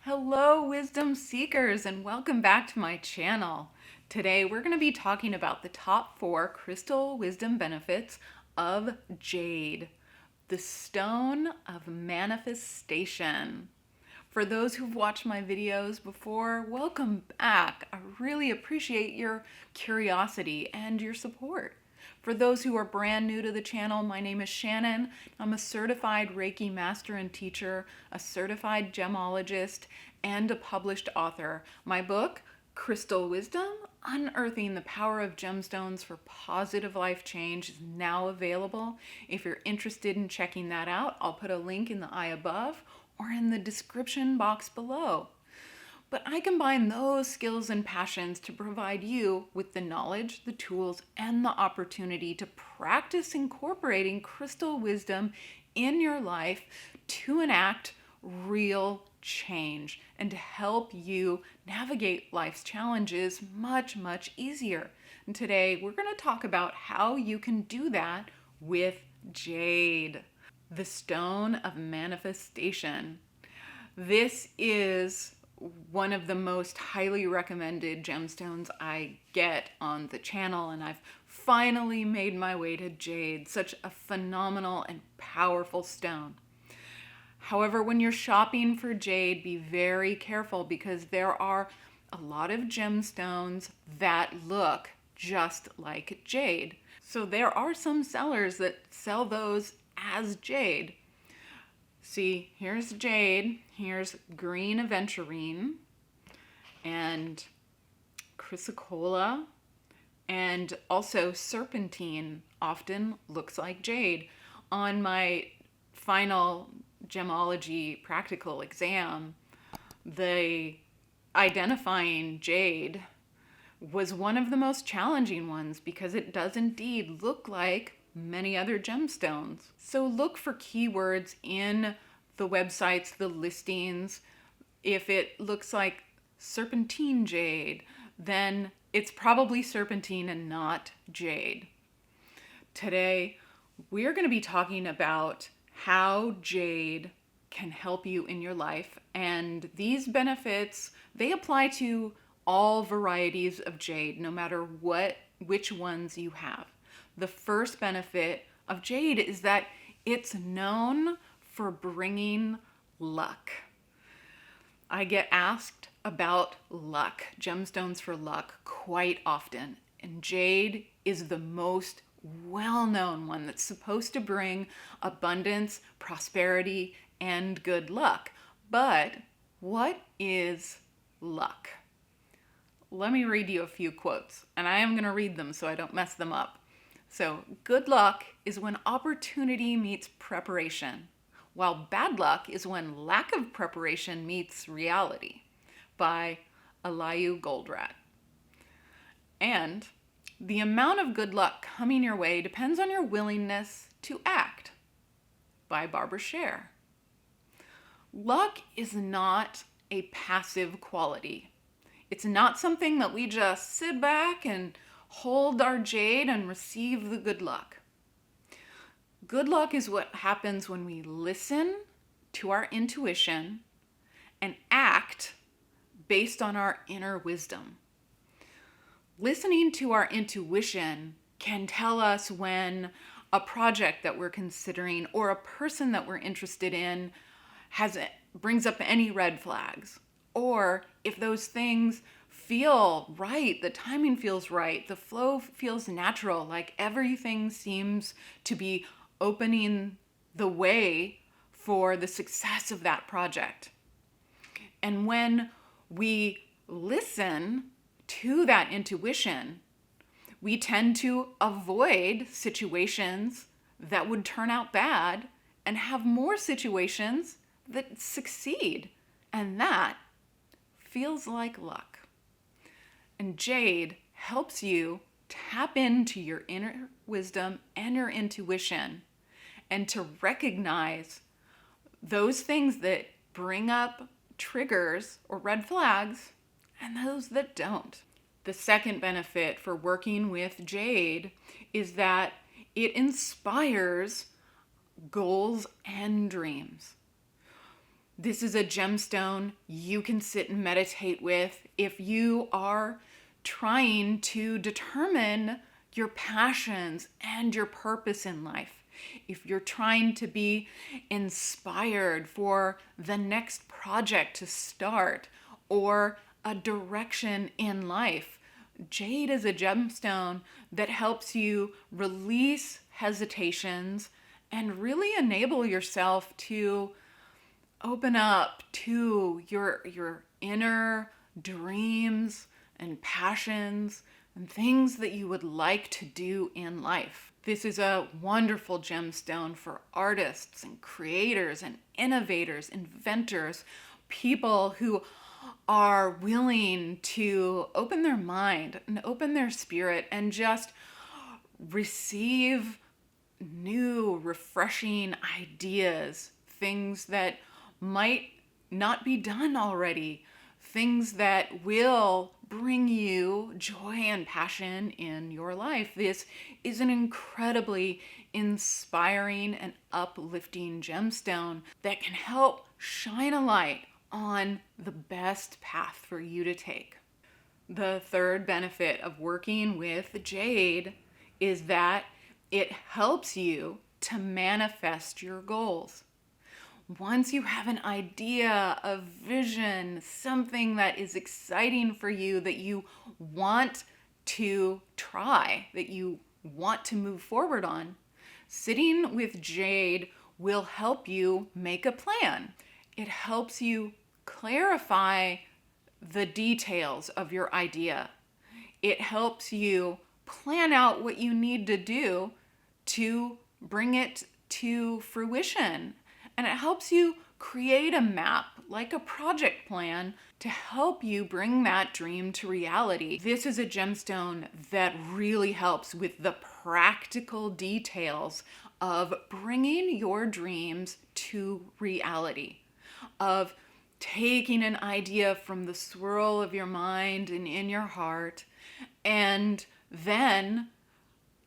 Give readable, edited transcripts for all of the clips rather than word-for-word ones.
Hello, wisdom seekers, and welcome back to my channel. Today, we're going to be talking about the top 4 crystal wisdom benefits of Jade, the stone of manifestation. For those who've watched my videos before, welcome back. I really appreciate your curiosity and your support. For those who are brand new to the channel, my name is Shannon. I'm a certified Reiki master and teacher, a certified gemologist, and a published author. My book, Crystal Wisdom, Unearthing the Power of Gemstones for Positive Life Change, is now available. If you're interested in checking that out, I'll put a link in the eye above or in the description box below. But I combine those skills and passions to provide you with the knowledge, the tools, and the opportunity to practice incorporating crystal wisdom in your life to enact real change and to help you navigate life's challenges much, much easier. And today we're going to talk about how you can do that with Jade, the stone of manifestation. This is one of the most highly recommended gemstones I get on the channel, and I've finally made my way to Jade, such a phenomenal and powerful stone. However, when you're shopping for Jade, be very careful because there are a lot of gemstones that look just like Jade. So there are some sellers that sell those as Jade. See, here's Jade, here's green aventurine, and chrysocolla, and also serpentine often looks like Jade. On my final gemology practical exam, the identifying Jade was one of the most challenging ones because it does indeed look like many other gemstones. So look for keywords in the websites, the listings. If it looks like serpentine jade, then it's probably serpentine and not jade. Today, we're going to be talking about how Jade can help you in your life, and these benefits, they apply to all varieties of jade, no matter which ones you have. The first benefit of Jade is that it's known for bringing luck. I get asked about luck, gemstones for luck, quite often, and Jade is the most well-known one that's supposed to bring abundance, prosperity, and good luck. But what is luck? Let me read you a few quotes, and I am going to read them so I don't mess them up. So, good luck is when opportunity meets preparation, while bad luck is when lack of preparation meets reality, by Elihu Goldratt. And the amount of good luck coming your way depends on your willingness to act, by Barbara Sher. Luck is not a passive quality. It's not something that we just sit back and hold our jade and receive the good luck. Good luck is what happens when we listen to our intuition and act based on our inner wisdom. Listening to our intuition can tell us when a project that we're considering or a person that we're interested in brings up any red flags, or if those things feel right, the timing feels right, the flow feels natural, like everything seems to be opening the way for the success of that project. And when we listen to that intuition, we tend to avoid situations that would turn out bad and have more situations that succeed. And that feels like luck. And Jade helps you tap into your inner wisdom and your intuition and to recognize those things that bring up triggers or red flags and those that don't. The second benefit for working with Jade is that it inspires goals and dreams. This is a gemstone you can sit and meditate with if you are trying to determine your passions and your purpose in life. If you're trying to be inspired for the next project to start or a direction in life, Jade is a gemstone that helps you release hesitations and really enable yourself to open up to your inner dreams and passions and things that you would like to do in life. This is a wonderful gemstone for artists and creators and innovators, inventors, people who are willing to open their mind and open their spirit and just receive new, refreshing ideas, things that might not be done already, things that will bring you joy and passion in your life. This is an incredibly inspiring and uplifting gemstone that can help shine a light on the best path for you to take. The third benefit of working with Jade is that it helps you to manifest your goals. Once you have an idea, a vision, something that is exciting for you that you want to try, that you want to move forward on, sitting with Jade will help you make a plan. It helps you clarify the details of your idea. It helps you plan out what you need to do to bring it to fruition. And it helps you create a map, like a project plan, to help you bring that dream to reality. This is a gemstone that really helps with the practical details of bringing your dreams to reality, of taking an idea from the swirl of your mind and in your heart, and then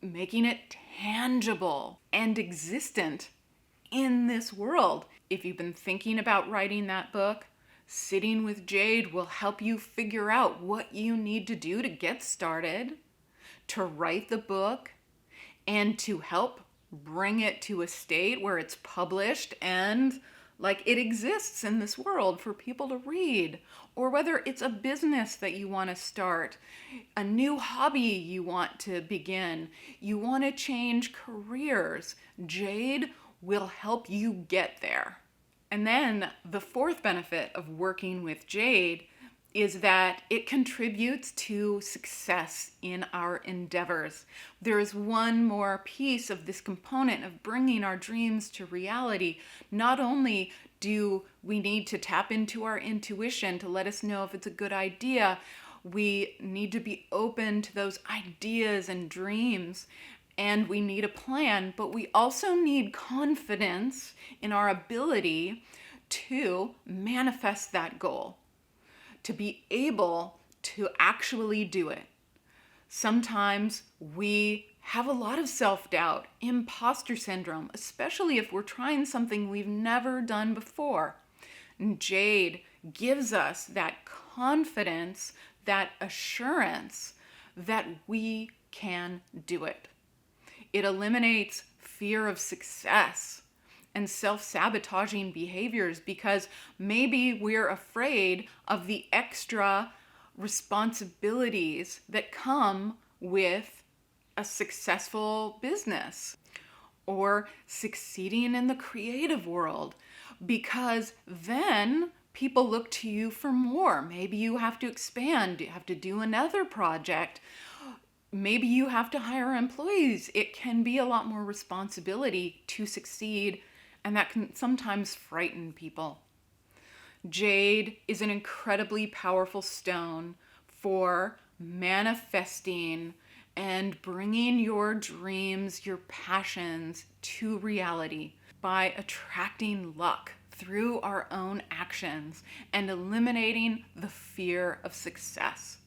making it tangible and existent in this world. If you've been thinking about writing that book, sitting with Jade will help you figure out what you need to do to get started, to write the book, and to help bring it to a state where it's published and like it exists in this world for people to read. Or whether it's a business that you want to start, a new hobby you want to begin, you want to change careers, Jade will help you get there. And then the fourth benefit of working with Jade is that it contributes to success in our endeavors. There is one more piece of this component of bringing our dreams to reality. Not only do we need to tap into our intuition to let us know if it's a good idea, we need to be open to those ideas and dreams, and we need a plan, but we also need confidence in our ability to manifest that goal, to be able to actually do it. Sometimes we have a lot of self-doubt, imposter syndrome, especially if we're trying something we've never done before. And Jade gives us that confidence, that assurance that we can do it. It eliminates fear of success and self-sabotaging behaviors because maybe we're afraid of the extra responsibilities that come with a successful business or succeeding in the creative world, because then people look to you for more. Maybe you have to expand, you have to do another project. Maybe you have to hire employees. It can be a lot more responsibility to succeed, and that can sometimes frighten people. Jade is an incredibly powerful stone for manifesting and bringing your dreams, your passions to reality by attracting luck through our own actions and eliminating the fear of success.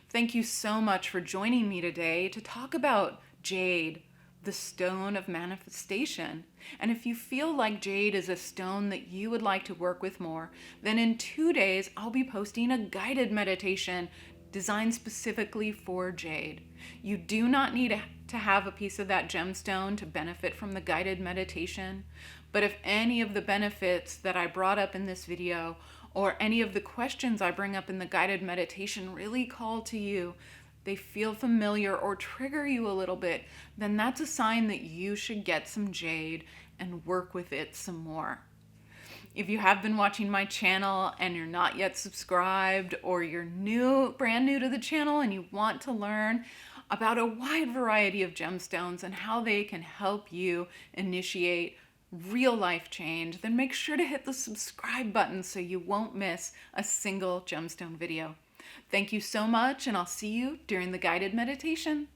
Thank you so much for joining me today to talk about Jade, the stone of manifestation. And if you feel like jade is a stone that you would like to work with more, then in 2 days, I'll be posting a guided meditation designed specifically for jade. You do not need to have a piece of that gemstone to benefit from the guided meditation. But if any of the benefits that I brought up in this video or any of the questions I bring up in the guided meditation really call to you, they feel familiar or trigger you a little bit, then that's a sign that you should get some jade and work with it some more. If you have been watching my channel and you're not yet subscribed, or you're brand new to the channel and you want to learn about a wide variety of gemstones and how they can help you initiate real life change, then make sure to hit the subscribe button so you won't miss a single gemstone video. Thank you so much, and I'll see you during the guided meditation.